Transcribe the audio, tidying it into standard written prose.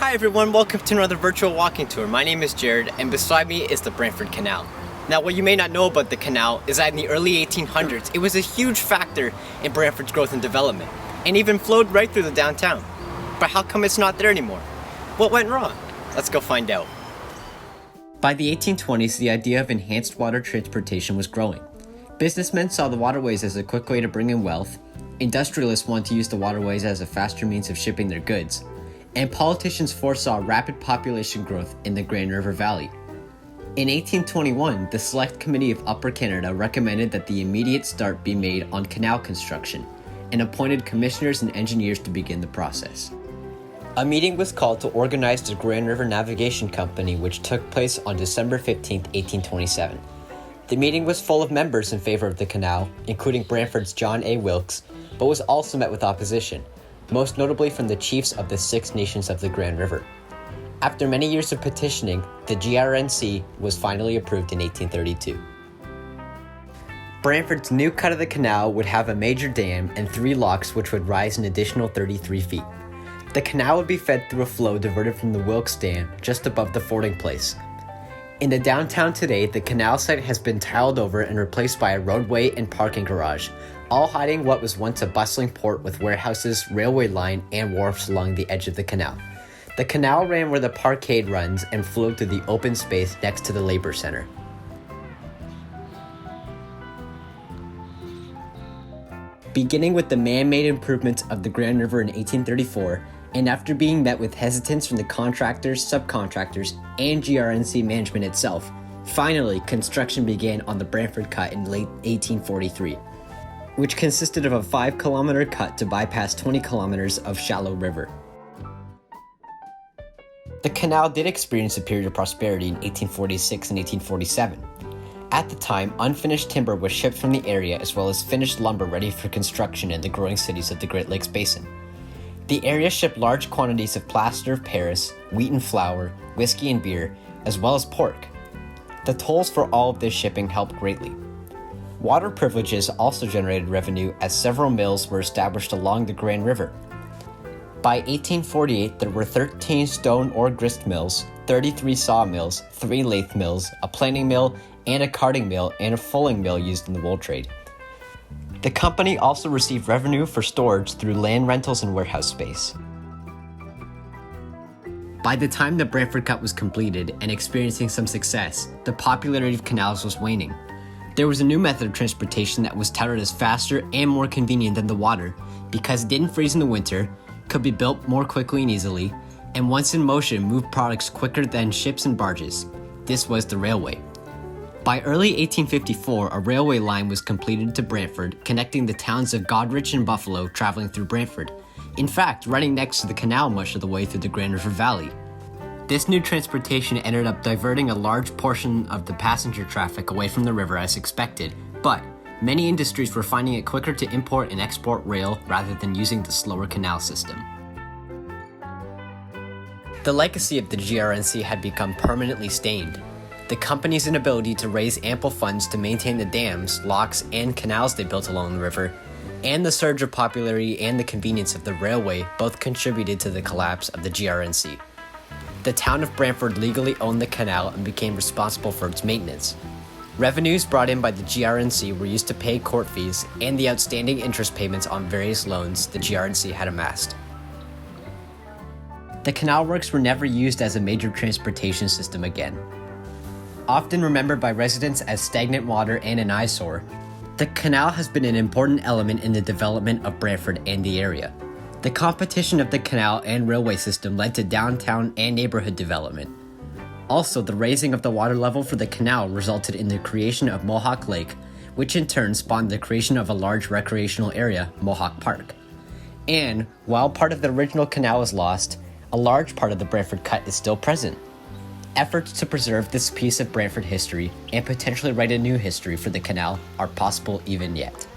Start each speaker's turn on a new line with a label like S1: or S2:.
S1: Hi everyone, welcome to another virtual walking tour. My name is Jared, and beside me is the Brantford Canal. Now, what you may not know about the canal is that in the early 1800s, it was a huge factor in Brantford's growth and development, and even flowed right through the downtown. But how come it's not there anymore? What went wrong? Let's go find out. By the 1820s, the idea of enhanced water transportation was growing. Businessmen saw the waterways as a quick way to bring in wealth, industrialists wanted to use the waterways as a faster means of shipping their goods, and politicians foresaw rapid population growth in the Grand River Valley. In 1821, the Select Committee of Upper Canada recommended that the immediate start be made on canal construction, and appointed commissioners and engineers to begin the process. A meeting was called to organize the Grand River Navigation Company, which took place on December 15, 1827. The meeting was full of members in favor of the canal, including Brantford's John A. Wilkes, but was also met with opposition, most notably from the chiefs of the Six Nations of the Grand River. After many years of petitioning, the GRNC was finally approved in 1832. Brantford's new cut of the canal would have a major dam and 3 locks which would rise an additional 33 feet. The canal would be fed through a flow diverted from the Wilkes Dam just above the fording place. In the downtown today, the canal site has been tiled over and replaced by a roadway and parking garage, all hiding what was once a bustling port with warehouses, railway line, and wharfs along the edge of the canal. The canal ran where the parkade runs and flowed through the open space next to the Labor Center. Beginning with the man-made improvements of the Grand River in 1834, and after being met with hesitance from the contractors, subcontractors, and GRNC management itself, finally construction began on the Brantford Cut in late 1843, which consisted of a 5-kilometer cut to bypass 20 kilometers of shallow river. The canal did experience a period of prosperity in 1846 and 1847. At the time, unfinished timber was shipped from the area as well as finished lumber ready for construction in the growing cities of the Great Lakes Basin. The area shipped large quantities of plaster of Paris, wheat and flour, whiskey and beer, as well as pork. The tolls for all of this shipping helped greatly. Water privileges also generated revenue as several mills were established along the Grand River. By 1848, there were 13 stone or grist mills, 33 sawmills, 3 lathe mills, a planing mill, and a carding mill, and a fulling mill used in the wool trade. The company also received revenue for storage through land rentals and warehouse space. By the time the Brantford Cut was completed and experiencing some success, the popularity of canals was waning. There was a new method of transportation that was touted as faster and more convenient than the water because it didn't freeze in the winter, could be built more quickly and easily, and once in motion moved products quicker than ships and barges. This was the railway. By early 1854, a railway line was completed to Brantford, connecting the towns of Goderich and Buffalo traveling through Brantford. In fact, running next to the canal much of the way through the Grand River Valley. This new transportation ended up diverting a large portion of the passenger traffic away from the river as expected, but many industries were finding it quicker to import and export rail rather than using the slower canal system. The legacy of the GRNC had become permanently stained. The company's inability to raise ample funds to maintain the dams, locks, and canals they built along the river, and the surge of popularity and the convenience of the railway both contributed to the collapse of the GRNC. The town of Brantford legally owned the canal and became responsible for its maintenance. Revenues brought in by the GRNC were used to pay court fees and the outstanding interest payments on various loans the GRNC had amassed. The canal works were never used as a major transportation system again. Often remembered by residents as stagnant water and an eyesore, the canal has been an important element in the development of Brantford and the area. The competition of the canal and railway system led to downtown and neighborhood development. Also, the raising of the water level for the canal resulted in the creation of Mohawk Lake, which in turn spawned the creation of a large recreational area, Mohawk Park. And, while part of the original canal is lost, a large part of the Brantford Cut is still present. Efforts to preserve this piece of Brantford history and potentially write a new history for the canal are possible even yet.